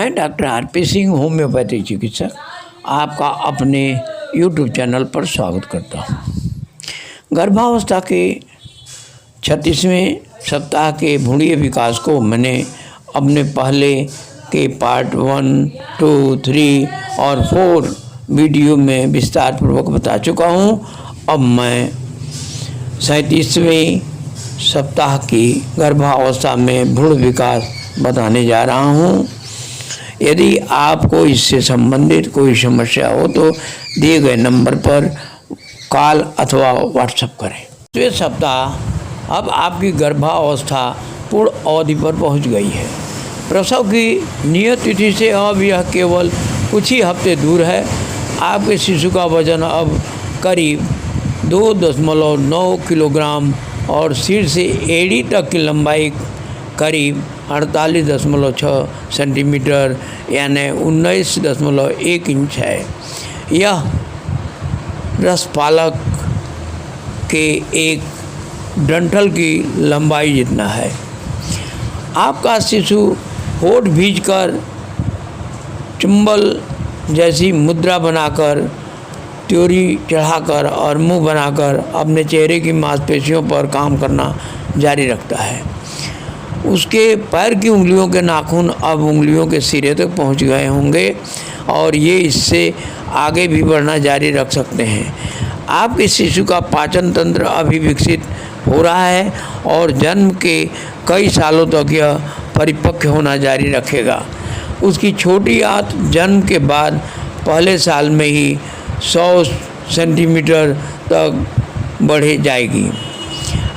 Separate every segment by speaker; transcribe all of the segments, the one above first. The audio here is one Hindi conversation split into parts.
Speaker 1: मैं डॉक्टर आरपी सिंह होम्योपैथी चिकित्सक आपका अपने यूट्यूब चैनल पर स्वागत करता हूँ। गर्भावस्था के 36वें सप्ताह के भ्रूणीय विकास को मैंने अपने पहले के पार्ट 1, 2, 3 और 4 वीडियो में विस्तार पूर्वक बता चुका हूँ। अब मैं 37वें सप्ताह की गर्भावस्था में भ्रूण विकास बताने जा रहा हूँ। यदि आपको इससे संबंधित कोई समस्या हो तो दिए गए नंबर पर कॉल अथवा व्हाट्सएप करें। 7वें सप्ताह अब आपकी गर्भावस्था पूर्ण अवधि पर पहुंच गई है। प्रसव की नियत तिथि से अब यह केवल कुछ ही हफ्ते दूर है। आपके शिशु का वजन अब करीब 2.9 किलोग्राम और सिर से एड़ी तक की लंबाई करीब 48.6 सेंटीमीटर यानी 19.1 इंच है। यह रसपालक के एक डंठल की लंबाई जितना है। आपका शिशु होठ भींचकर चुंबल जैसी मुद्रा बनाकर, त्योरी चढ़ाकर और मुंह बनाकर अपने चेहरे की मांसपेशियों पर काम करना जारी रखता है। उसके पैर की उंगलियों के नाखून अब उंगलियों के सिरे तक पहुंच गए होंगे और ये इससे आगे भी बढ़ना जारी रख सकते हैं। आपके शिशु का पाचन तंत्र अभी विकसित हो रहा है और जन्म के कई सालों तक यह परिपक्व होना जारी रखेगा। उसकी छोटी आंत जन्म के बाद पहले साल में ही 100 सेंटीमीटर तक बढ़े जाएगी।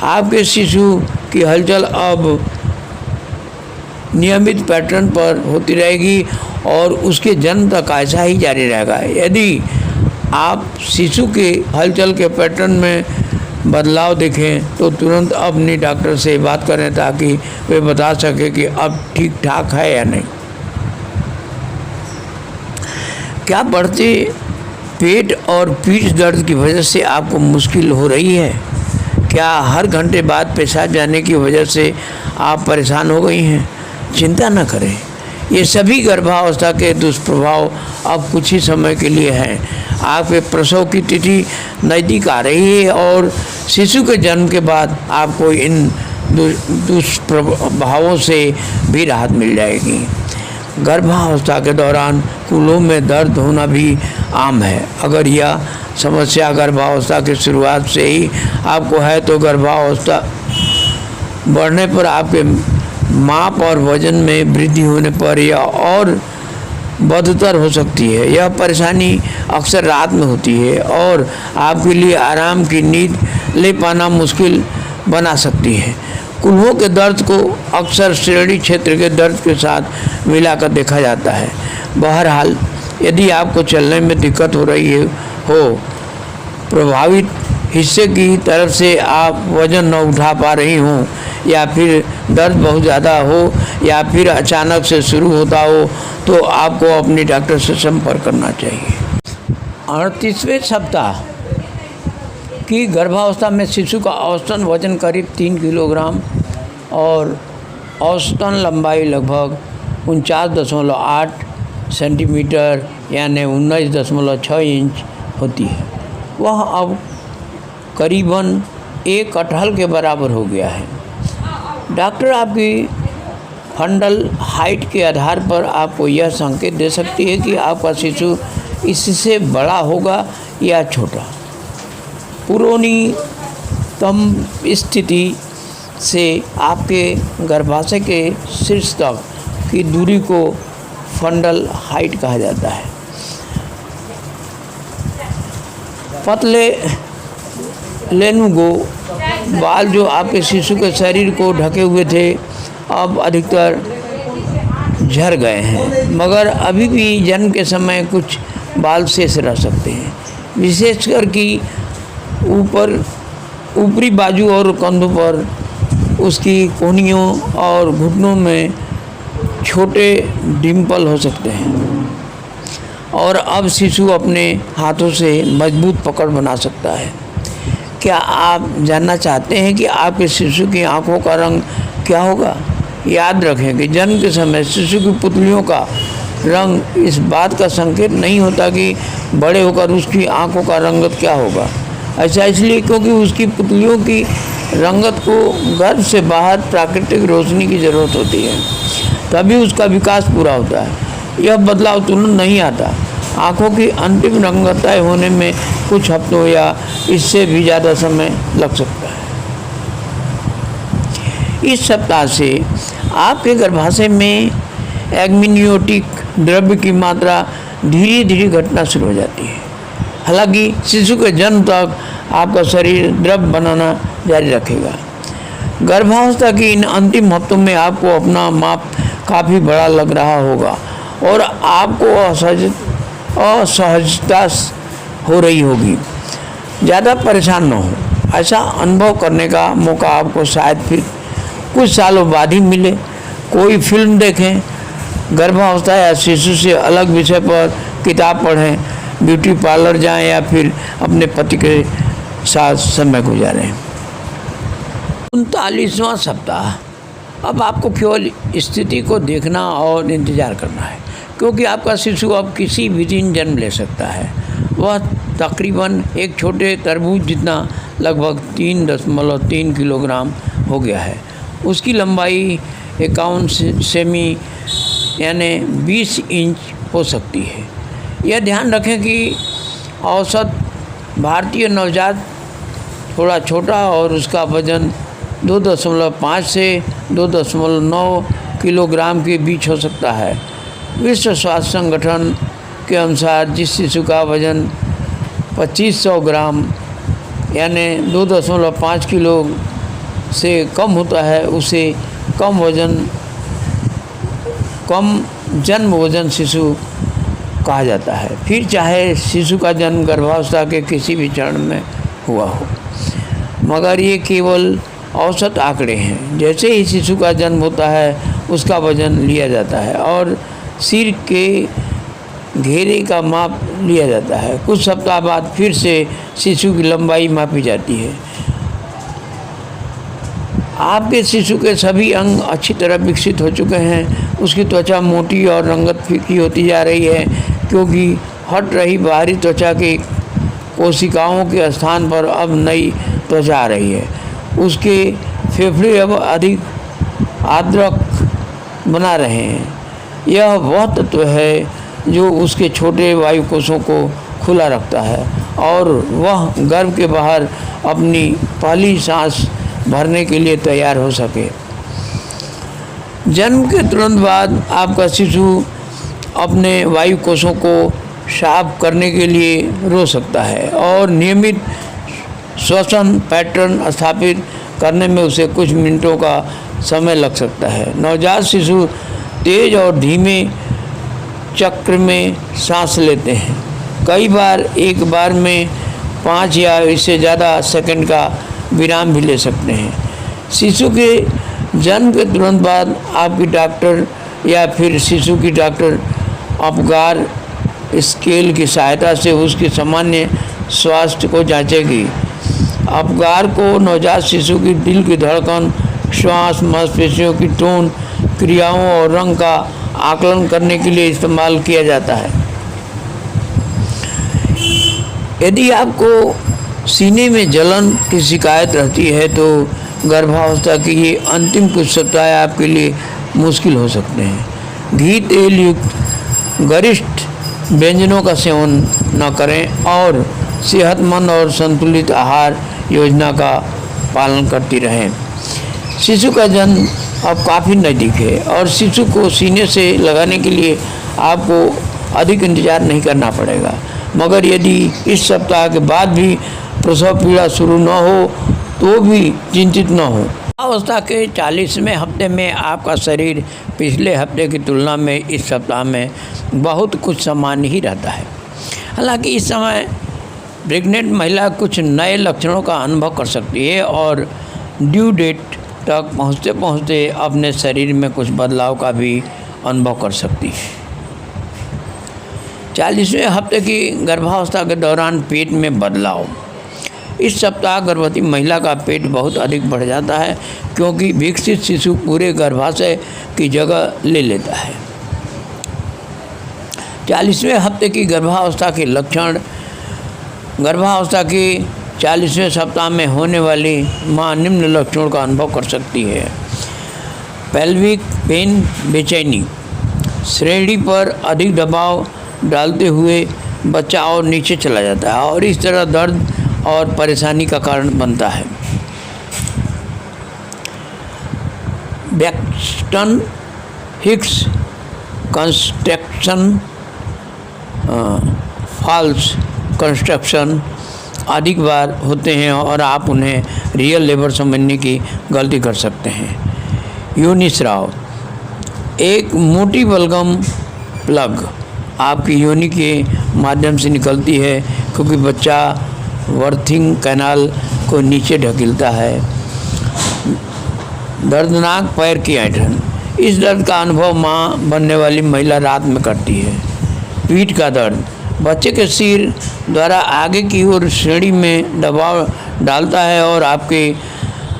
Speaker 1: आपके शिशु की हलचल अब नियमित पैटर्न पर होती रहेगी और उसके जन्म तक ऐसा ही जारी रहेगा। यदि आप शिशु के हलचल के पैटर्न में बदलाव देखें तो तुरंत अपनी डॉक्टर से बात करें ताकि वे बता सके कि अब ठीक ठाक है या नहीं। क्या बढ़ते पेट और पीठ दर्द की वजह से आपको मुश्किल हो रही है? क्या हर घंटे बाद पेशाब जाने की वजह से आप परेशान हो गई हैं? चिंता न करें, ये सभी गर्भावस्था के दुष्प्रभाव अब कुछ ही समय के लिए हैं। आपके प्रसव की तिथि नज़दीक आ रही है और शिशु के जन्म के बाद आपको इन दुष्प्रभावों से भी राहत मिल जाएगी। गर्भावस्था के दौरान कूल्हों में दर्द होना भी आम है। अगर यह समस्या गर्भावस्था की शुरुआत से ही आपको है तो गर्भावस्था बढ़ने पर आपके माप और वजन में वृद्धि होने पर यह और बदतर हो सकती है। यह परेशानी अक्सर रात में होती है और आपके लिए आराम की नींद ले पाना मुश्किल बना सकती है। कूल्हों के दर्द को अक्सर श्रोणि क्षेत्र के दर्द के साथ मिलाकर देखा जाता है। बहरहाल यदि आपको चलने में दिक्कत हो रही हो, प्रभावित हिस्से की तरफ से आप वजन न उठा पा रही हों या फिर दर्द बहुत ज़्यादा हो या फिर अचानक से शुरू होता हो तो आपको अपनी डॉक्टर से संपर्क करना चाहिए। 38वें सप्ताह की गर्भावस्था में शिशु का औसतन वजन करीब 3 किलोग्राम और औसतन लंबाई लगभग 49.8 सेंटीमीटर यानी 19.6 इंच होती है। वह अब करीबन एक कटहल के बराबर हो गया है। डॉक्टर आपकी फंडल हाइट के आधार पर आपको यह संकेत दे सकती है कि आपका शिशु इससे बड़ा होगा या छोटा। पुरोनितम स्थिति से आपके गर्भाशय के शीर्ष तक की दूरी को फंडल हाइट कहा जाता है। पतले लेनुगो बाल जो आपके शिशु के शरीर को ढके हुए थे अब अधिकतर झड़ गए हैं, मगर अभी भी जन्म के समय कुछ बाल शेष रह सकते हैं। विशेषकर कि ऊपरी बाजू और कंधों पर उसकी कोहनियों और घुटनों में छोटे डिम्पल हो सकते हैं और अब शिशु अपने हाथों से मजबूत पकड़ बना सकता है। क्या आप जानना चाहते हैं कि आपके शिशु की आँखों का रंग क्या होगा? याद रखें कि जन्म के समय शिशु की पुतलियों का रंग इस बात का संकेत नहीं होता कि बड़े होकर उसकी आंखों का रंगत क्या होगा। ऐसा इसलिए क्योंकि उसकी पुतलियों की रंगत को गर्भ से बाहर प्राकृतिक रोशनी की ज़रूरत होती है, तभी उसका विकास पूरा होता है। यह बदलाव तुरंत नहीं आता। आँखों की अंतिम रंगत तय होने में कुछ हफ्तों या इससे भी ज़्यादा समय लग सकता है। इस सप्ताह से आपके गर्भाशय में एम्नियोटिक द्रव्य की मात्रा धीरे धीरे घटना शुरू हो जाती है। हालांकि शिशु के जन्म तक आपका शरीर द्रव्य बनाना जारी रखेगा। गर्भावस्था की इन अंतिम हफ्तों में आपको अपना माप काफ़ी बड़ा लग रहा होगा और आपको असहजता हो रही होगी। ज़्यादा परेशान न हो। ऐसा अनुभव करने का मौका आपको शायद फिर कुछ सालों बाद ही मिले। कोई फिल्म देखें, गर्भावस्था या शिशु से अलग विषय पर किताब पढ़ें, ब्यूटी पार्लर जाएं या फिर अपने पति के साथ समय गुजारें। 39वां सप्ताह। अब आपको केवल स्थिति को देखना और इंतज़ार करना है, क्योंकि आपका शिशु अब किसी भी दिन जन्म ले सकता है। वह तकरीबन एक छोटे तरबूज जितना लगभग 3.3 किलोग्राम हो गया है। उसकी लंबाई 51 सेमी यानी 20 इंच हो सकती है। यह ध्यान रखें कि औसत भारतीय नवजात थोड़ा छोटा और उसका वजन 2.5 से 2.9 किलोग्राम के बीच हो सकता है। विश्व स्वास्थ्य संगठन के अनुसार जिस शिशु का वजन 2500 ग्राम यानी 2.5 किलो से कम होता है, उसे कम जन्म वजन शिशु कहा जाता है, फिर चाहे शिशु का जन्म गर्भावस्था के किसी भी चरण में हुआ हो। मगर ये केवल औसत आंकड़े हैं। जैसे ही शिशु का जन्म होता है उसका वजन लिया जाता है और सिर के घेरे का माप लिया जाता है। कुछ सप्ताह बाद फिर से शिशु की लंबाई मापी जाती है। आपके शिशु के सभी अंग अच्छी तरह विकसित हो चुके हैं। उसकी त्वचा मोटी और रंगत फीकी होती जा रही है, क्योंकि हट रही बाहरी त्वचा की कोशिकाओं के स्थान पर अब नई त्वचा आ रही है। उसके फेफड़े अब अधिक आर्द्रक बना रहे हैं। यह वह तत्व है जो उसके छोटे वायुकोशों को खुला रखता है और वह गर्भ के बाहर अपनी पहली सांस भरने के लिए तैयार हो सके। जन्म के तुरंत बाद आपका शिशु अपने वायुकोशों को साफ करने के लिए रो सकता है और नियमित श्वसन पैटर्न स्थापित करने में उसे कुछ मिनटों का समय लग सकता है। नवजात शिशु तेज और धीमे चक्र में सांस लेते हैं। कई बार एक बार में 5 या इससे ज़्यादा सेकंड का विराम भी ले सकते हैं। शिशु के जन्म के तुरंत बाद आपकी डॉक्टर या फिर शिशु की डॉक्टर अपगार स्केल की सहायता से उसकी सामान्य स्वास्थ्य को जांचेगी। अपगार को नवजात शिशु की दिल की धड़कन, श्वास, मांसपेशियों की टोन, क्रियाओं और रंग का आकलन करने के लिए इस्तेमाल किया जाता है। यदि आपको सीने में जलन की शिकायत रहती है तो गर्भावस्था की ये अंतिम कुछ सप्ताह आपके लिए मुश्किल हो सकते हैं। घी तेल युक्त गरिष्ठ व्यंजनों का सेवन न करें और सेहतमंद और संतुलित आहार योजना का पालन करती रहें। शिशु का जन्म अब काफ़ी नज़दीक है और शिशु को सीने से लगाने के लिए आपको अधिक इंतजार नहीं करना पड़ेगा। मगर यदि इस सप्ताह के बाद भी प्रसव पीड़ा शुरू न हो तो भी चिंतित न हो। अवस्था के 40वें हफ्ते में आपका शरीर पिछले हफ्ते की तुलना में इस सप्ताह में बहुत कुछ सामान्य ही रहता है। हालांकि इस समय प्रेग्नेंट महिला कुछ नए लक्षणों का अनुभव कर सकती है और ड्यू डेट तक पहुँचते पहुँचते अपने शरीर में कुछ बदलाव का भी अनुभव कर सकती है। 40वें हफ्ते की गर्भावस्था के दौरान पेट में बदलाव। इस सप्ताह गर्भवती महिला का पेट बहुत अधिक बढ़ जाता है, क्योंकि विकसित शिशु पूरे गर्भाशय की जगह ले लेता है। 40वें हफ्ते की गर्भावस्था के लक्षण। गर्भावस्था के 40वें सप्ताह में होने वाली माँ निम्न लक्षणों का अनुभव कर सकती है। पेल्विक पेन, बेचैनी, श्रेणी पर अधिक दबाव डालते हुए बच्चा और नीचे चला जाता है और इस तरह दर्द और परेशानी का कारण बनता है। Braxton Hicks construction, false construction अधिक बार होते हैं और आप उन्हें रियल लेबर समझने की गलती कर सकते हैं। योनिस्राव, एक मोटी बलगम प्लग आपकी योनि के माध्यम से निकलती है क्योंकि बच्चा बर्थिंग कैनाल को नीचे ढकेलता है। दर्दनाक पैर की ऐंठन, इस दर्द का अनुभव माँ बनने वाली महिला रात में करती है। पीठ का दर्द, बच्चे के सिर द्वारा आगे की ओर श्रेणी में दबाव डालता है और आपके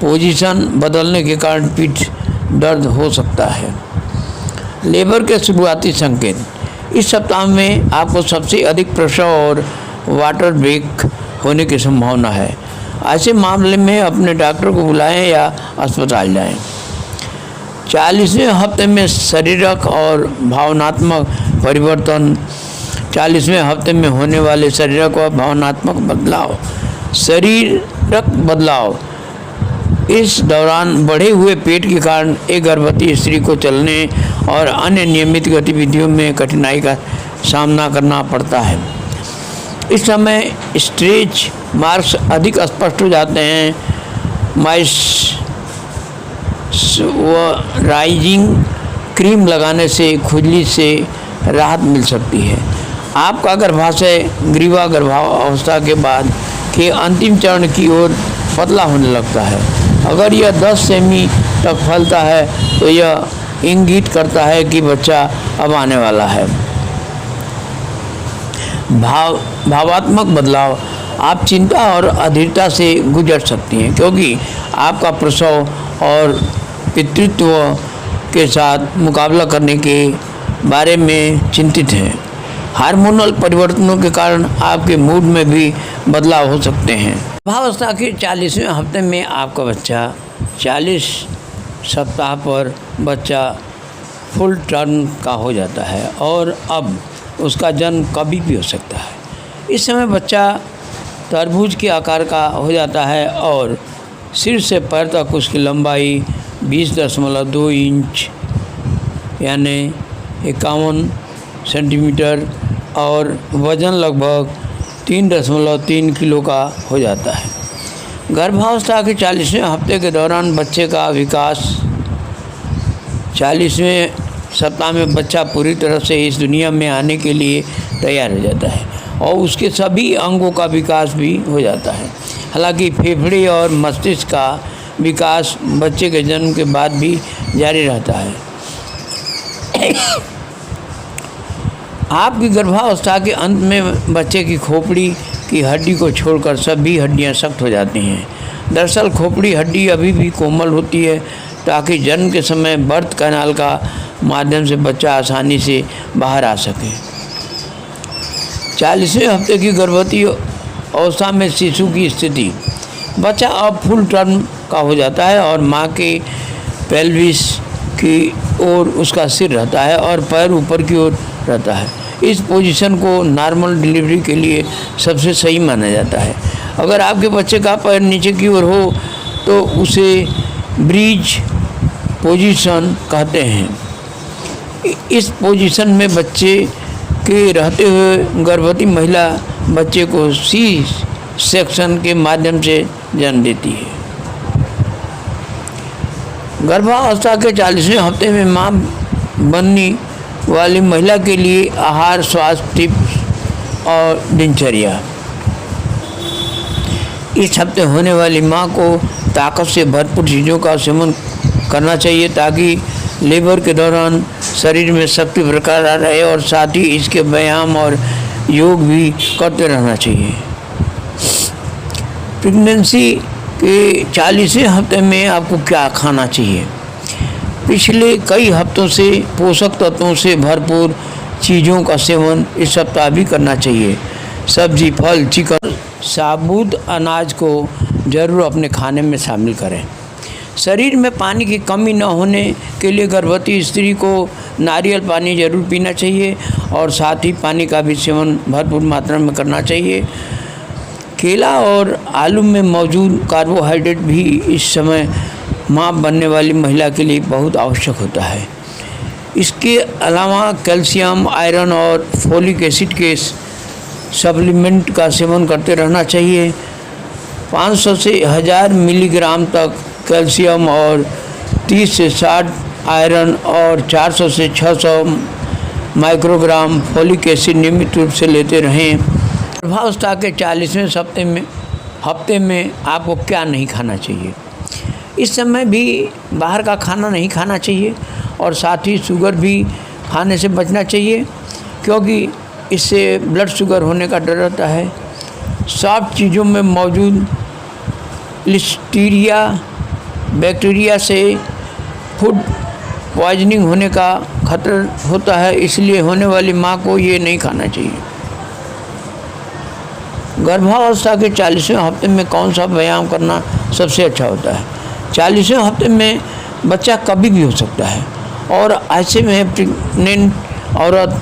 Speaker 1: पोजीशन बदलने के कारण पीठ दर्द हो सकता है। लेबर के शुरुआती संकेत, इस सप्ताह में आपको सबसे अधिक प्रसव और वाटर ब्रेक होने की संभावना है। ऐसे मामले में अपने डॉक्टर को बुलाएं या अस्पताल जाएं। 40वें हफ्ते में शारीरिक और भावनात्मक परिवर्तन। 40वें हफ्ते में होने वाले शारीरिक और भावनात्मक बदलाव। शारीरिक बदलाव, इस दौरान बढ़े हुए पेट के कारण एक गर्भवती स्त्री को चलने और अन्य नियमित गतिविधियों में कठिनाई का सामना करना पड़ता है। इस समय स्ट्रेच मार्क्स अधिक स्पष्ट हो जाते हैं। मॉइस्चराइजिंग क्रीम लगाने से खुजली से राहत मिल सकती है। आपका गर्भाशय ग्रीवा गर्भावस्था के बाद के अंतिम चरण की ओर पतला होने लगता है। अगर यह 10 सेमी तक फैलता है तो यह इंगित करता है कि बच्चा अब आने वाला है। भावात्मक बदलाव, आप चिंता और अधीरता से गुजर सकती हैं क्योंकि आपका प्रसव और पितृत्व के साथ मुकाबला करने के बारे में चिंतित हैं। हार्मोनल परिवर्तनों के कारण आपके मूड में भी बदलाव हो सकते हैं। गर्भावस्था के 40वें हफ्ते में आपका बच्चा 40 सप्ताह पर बच्चा फुल टर्म का हो जाता है और अब उसका जन्म कभी भी हो सकता है। इस समय बच्चा तरबूज के आकार का हो जाता है और सिर से पैर तक उसकी लंबाई 20.2 इंच यानी 51 सेंटीमीटर और वज़न लगभग 3.3 किलो का हो जाता है। गर्भावस्था के 40वें हफ्ते के दौरान बच्चे का विकास। 40वें सप्ताह में बच्चा पूरी तरह से इस दुनिया में आने के लिए तैयार हो जाता है और उसके सभी अंगों का विकास भी हो जाता है। हालांकि फेफड़े और मस्तिष्क का विकास बच्चे के जन्म के बाद भी जारी रहता है। आपकी गर्भावस्था के अंत में बच्चे की खोपड़ी की हड्डी को छोड़कर सभी हड्डियां सख्त हो जाती हैं। दरअसल खोपड़ी हड्डी अभी भी कोमल होती है ताकि जन्म के समय बर्थ कैनाल का माध्यम से बच्चा आसानी से बाहर आ सके। 40वें हफ्ते की गर्भवती अवस्था में शिशु की स्थिति, बच्चा अब फुल टर्म का हो जाता है और माँ के पेल्विस की ओर उसका सिर रहता है और पैर ऊपर की ओर रहता है। इस पोजीशन को नॉर्मल डिलीवरी के लिए सबसे सही माना जाता है। अगर आपके बच्चे का पैर नीचे की ओर हो तो उसे ब्रीज पोजीशन कहते हैं। इस पोजीशन में बच्चे के रहते हुए गर्भवती महिला बच्चे को सी सेक्शन के माध्यम से जन्म देती है। गर्भावस्था के 40वें हफ्ते में मां बनने वाली महिला के लिए आहार, स्वास्थ्य टिप्स और दिनचर्या। इस हफ्ते होने वाली मां को ताकत से भरपूर चीज़ों का सेवन करना चाहिए ताकि लेबर के दौरान शरीर में शक्ति बरकरार रहे और साथ ही इसके व्यायाम और योग भी करते रहना चाहिए। प्रेगनेंसी के 40वें हफ्ते में आपको क्या खाना चाहिए? पिछले कई हफ्तों से पोषक तत्वों से भरपूर चीज़ों का सेवन इस सप्ताह भी करना चाहिए। सब्जी, फल, चिकन, साबुत अनाज को ज़रूर अपने खाने में शामिल करें। शरीर में पानी की कमी न होने के लिए गर्भवती स्त्री को नारियल पानी ज़रूर पीना चाहिए और साथ ही पानी का भी सेवन भरपूर मात्रा में करना चाहिए। केला और आलू में मौजूद कार्बोहाइड्रेट भी इस समय मां बनने वाली महिला के लिए बहुत आवश्यक होता है। इसके अलावा कैल्शियम, आयरन और फोलिक एसिड के सप्लीमेंट का सेवन करते रहना चाहिए। 500 से 1000 मिलीग्राम तक कैल्शियम और 30 से 60 आयरन और 400 से 600 माइक्रोग्राम फोलिक एसिड नियमित रूप से लेते रहें। गर्भावस्था के 40वें हफ्ते में आपको क्या नहीं खाना चाहिए? इस समय भी बाहर का खाना नहीं खाना चाहिए और साथ ही शुगर भी खाने से बचना चाहिए, क्योंकि इससे ब्लड शुगर होने का डर रहता है। सॉफ्ट चीज़ों में मौजूद लिस्टीरिया बैक्टीरिया से फूड पॉइजनिंग होने का खतरा होता है, इसलिए होने वाली माँ को ये नहीं खाना चाहिए। गर्भावस्था के 40वें हफ्ते में कौन सा व्यायाम करना सबसे अच्छा होता है? 40वें हफ्ते में बच्चा कभी भी हो सकता है और ऐसे में प्रेग्नेंट औरत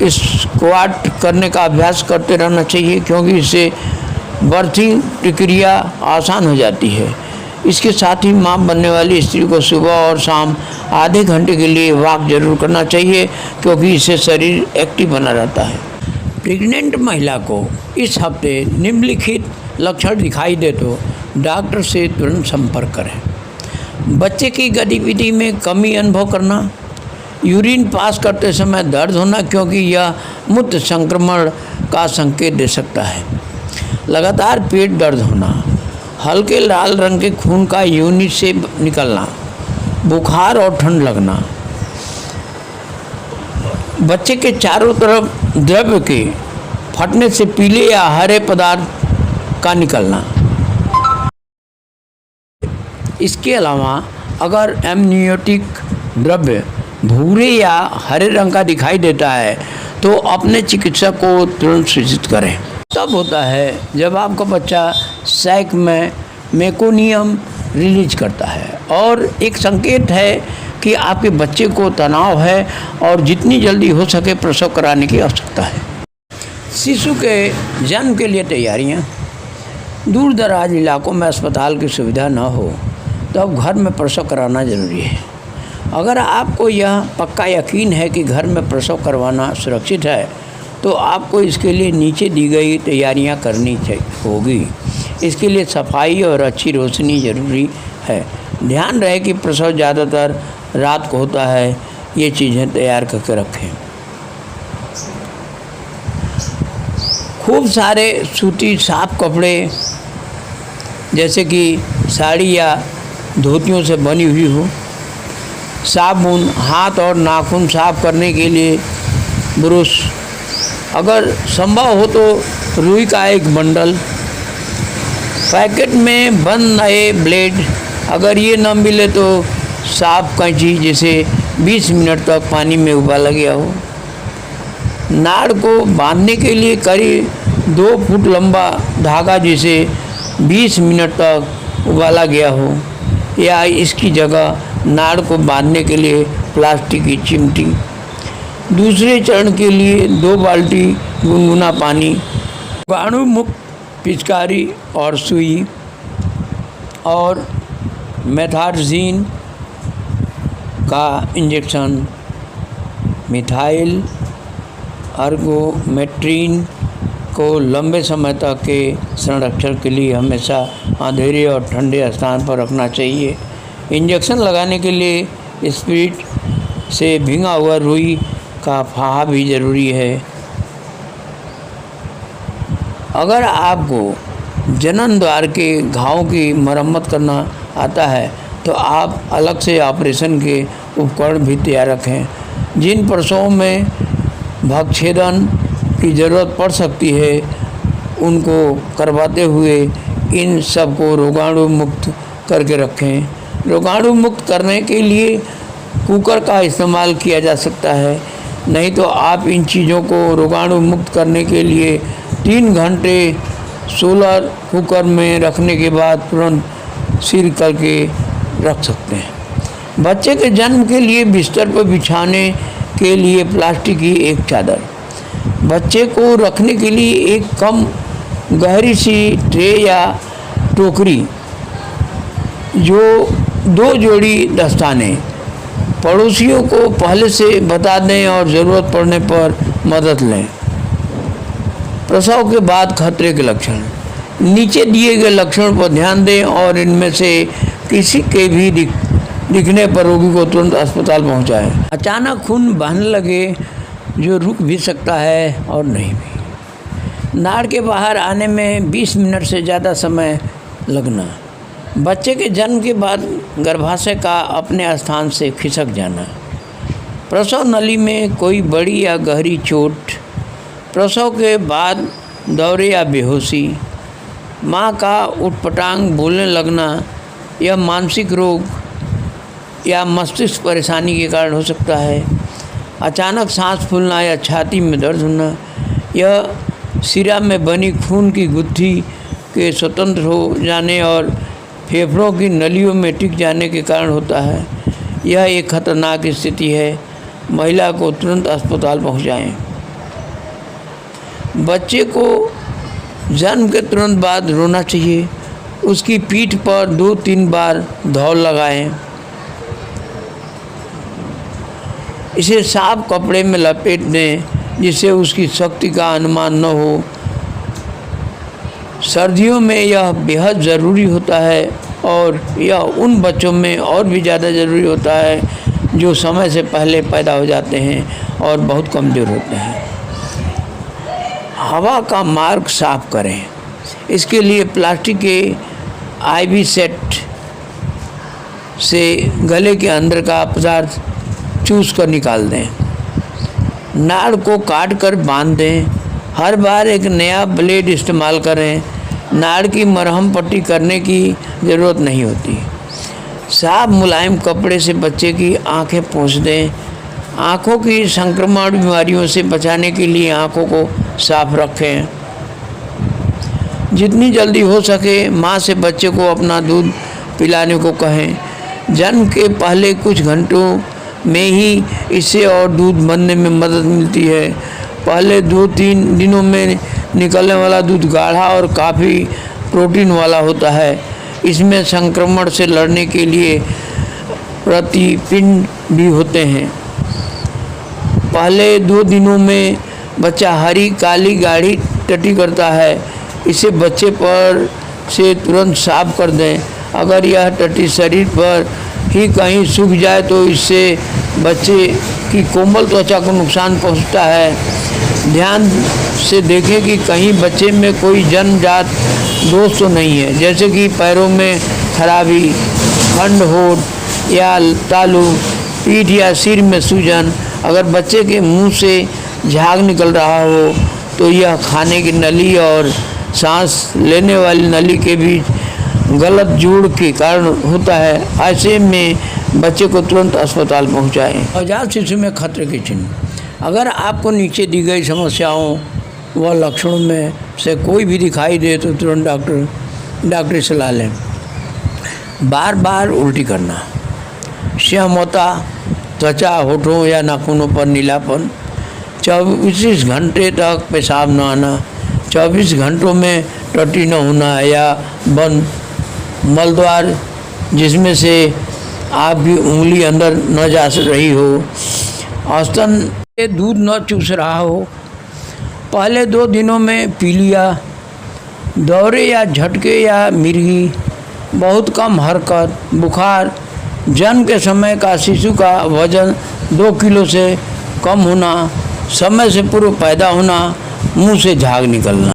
Speaker 1: स्क्वाट करने का अभ्यास करते रहना चाहिए, क्योंकि इससे बर्थिंग प्रक्रिया आसान हो जाती है। इसके साथ ही मां बनने वाली स्त्री को सुबह और शाम आधे घंटे के लिए वॉक जरूर करना चाहिए, क्योंकि इससे शरीर एक्टिव बना रहता है। प्रेग्नेंट महिला को इस हफ्ते निम्नलिखित लक्षण दिखाई दे तो डॉक्टर से तुरंत संपर्क करें। बच्चे की गतिविधि में कमी अनुभव करना, यूरिन पास करते समय दर्द होना, क्योंकि यह मूत्र संक्रमण का संकेत दे सकता है। लगातार पेट दर्द होना, हल्के लाल रंग के खून का यूनिट से निकलना, बुखार और ठंड लगना, बच्चे के चारों तरफ द्रव्य के फटने से पीले या हरे पदार्थ का निकलना। इसके अलावा अगर एमनियोटिक द्रव्य भूरे या हरे रंग का दिखाई देता है तो अपने चिकित्सक को तुरंत सूचित करें। तब होता है जब आपका बच्चा सैक में मेकोनियम रिलीज करता है और एक संकेत है कि आपके बच्चे को तनाव है और जितनी जल्दी हो सके प्रसव कराने की आवश्यकता है। शिशु के जन्म के लिए तैयारियां, दूर दराज इलाकों में अस्पताल की सुविधा न हो तो अब घर में प्रसव कराना जरूरी है। अगर आपको यह पक्का यकीन है कि घर में प्रसव करवाना सुरक्षित है तो आपको इसके लिए नीचे दी गई तैयारियां करनी होगी। इसके लिए सफाई और अच्छी रोशनी ज़रूरी है। ध्यान रहे कि प्रसव ज़्यादातर रात को होता है, ये चीज़ें तैयार करके रखें। खूब सारे सूती साफ कपड़े जैसे कि साड़ी या धोतियों से बनी हुई हो, साबुन, हाथ और नाखून साफ करने के लिए ब्रश, अगर संभव हो तो रुई का एक बंडल, पैकेट में बंद नए ब्लेड, अगर ये न मिले तो साफ कैंची जिसे 20 मिनट तक पानी में उबाला गया हो, नाड़ को बांधने के लिए करीब 2 फुट लंबा धागा जिसे 20 मिनट तक उबाला गया हो, या इसकी जगह नाड़ को बांधने के लिए प्लास्टिक की चिमटी। दूसरे चरण के लिए 2 बाल्टी गुनगुना पानी, जीवाणु मुक्त पिचकारी और सुई और मेथार्जीन का इंजेक्शन, मिथाइल अर्गोमेट्रिन को लंबे समय तक के संरक्षण के लिए हमेशा अंधेरे और ठंडे स्थान पर रखना चाहिए। इंजेक्शन लगाने के लिए स्पिरिट से भीगा हुआ रुई का फाहा भी ज़रूरी है। अगर आपको जनन द्वार के घावों की मरम्मत करना आता है तो आप अलग से ऑपरेशन के उपकरण भी तैयार रखें। जिन प्रसवों में भक्षेदन की ज़रूरत पड़ सकती है उनको करवाते हुए इन सब को रोगाणु मुक्त करके रखें। रोगाणु मुक्त करने के लिए कुकर का इस्तेमाल किया जा सकता है। नहीं तो आप इन चीज़ों को रोगाणु मुक्त करने के लिए 3 घंटे सोलर कुकर में रखने के बाद तुरंत सील करके रख सकते हैं। बच्चे के जन्म के लिए बिस्तर पर बिछाने के लिए प्लास्टिक की एक चादर, बच्चे को रखने के लिए एक कम गहरी सी ट्रे या टोकरी, जो 2 जोड़ी दस्ताने, पड़ोसियों को पहले से बता दें और ज़रूरत पड़ने पर मदद लें। प्रसव के बाद खतरे के लक्षण, नीचे दिए गए लक्षणों पर ध्यान दें और इनमें से किसी के भी दिखने पर रोगी को तुरंत अस्पताल पहुंचाएं। अचानक खून बहने लगे जो रुक भी सकता है और नहीं भी। नाड़ के बाहर आने में 20 मिनट से ज़्यादा समय लगना। बच्चे के जन्म के बाद गर्भाशय का अपने स्थान से खिसक जाना। प्रसव नली में कोई बड़ी या गहरी चोट। प्रसव के बाद दौरे या बेहोशी। माँ का उटपटांग बोलने लगना। यह मानसिक रोग या मस्तिष्क परेशानी के कारण हो सकता है। अचानक सांस फूलना या छाती में दर्द होना। यह सिरा में बनी खून की गुत्थी के स्वतंत्र हो जाने और फेफड़ों की नलियों में टिक जाने के कारण होता है। यह एक खतरनाक स्थिति है। महिला को तुरंत अस्पताल पहुंचाएं। बच्चे को जन्म के तुरंत बाद रोना चाहिए। उसकी पीठ पर 2-3 बार धौल लगाएं। इसे साफ कपड़े में लपेट दें जिससे उसकी शक्ति का अनुमान न हो। सर्दियों में यह बेहद ज़रूरी होता है और यह उन बच्चों में और भी ज़्यादा ज़रूरी होता है जो समय से पहले पैदा हो जाते हैं और बहुत कमज़ोर होते हैं। हवा का मार्ग साफ करें। इसके लिए प्लास्टिक के IV सेट से गले के अंदर का पदार्थ चूस कर निकाल दें। नाड़ को काट कर बांध दें। हर बार एक नया ब्लेड इस्तेमाल करें। नाड़ की मरहम पट्टी करने की ज़रूरत नहीं होती। साफ मुलायम कपड़े से बच्चे की आंखें पोंछ दें। आँखों की संक्रमण बीमारियों से बचाने के लिए आँखों को साफ रखें। जितनी जल्दी हो सके माँ से बच्चे को अपना दूध पिलाने को कहें। जन्म के पहले कुछ घंटों में ही इससे और दूध बनने में मदद मिलती है। पहले 2-3 दिनों में निकलने वाला दूध गाढ़ा और काफ़ी प्रोटीन वाला होता है। इसमें संक्रमण से लड़ने के लिए प्रतिपिंड भी होते हैं। पहले 2 दिनों में बच्चा हरी काली गाढ़ी टट्टी करता है। इसे बच्चे पर से तुरंत साफ कर दें। अगर यह टट्टी शरीर पर ही कहीं सूख जाए तो इससे बच्चे की कोमल त्वचा को नुकसान पहुंचता है। ध्यान से देखें कि कहीं बच्चे में कोई जन्मजात दोष तो नहीं है, जैसे कि पैरों में खराबी, खंड होठ या तालू, पीठ या सिर में सूजन। अगर बच्चे के मुंह से झाग निकल रहा हो तो यह खाने की नली और सांस लेने वाली नली के बीच गलत जोड़ के कारण होता है। ऐसे में बच्चे को तुरंत अस्पताल पहुंचाएं। नवजात शिशु में खतरे के चिन्ह। अगर आपको नीचे दी गई समस्याओं व लक्षणों में से कोई भी दिखाई दे तो तुरंत डॉक्टरी सलाह लें। बार बार उल्टी करना, श्यामता, त्वचा, होठों या नाखूनों पर नीलापन, 24 घंटे तक पेशाब न आना, 24 घंटों में टट्टी न होना या बंद मलद्वार जिसमें से आपकी उंगली अंदर न जा रही हो, औसतन दूध न चूस रहा हो, पहले 2 दिनों में पीलिया, दौरे या झटके या मिर्गी, बहुत कम हरकत, बुखार, जन्म के समय का शिशु का वजन 2 किलो से कम होना, समय से पूर्व पैदा होना, मुंह से झाग निकलना।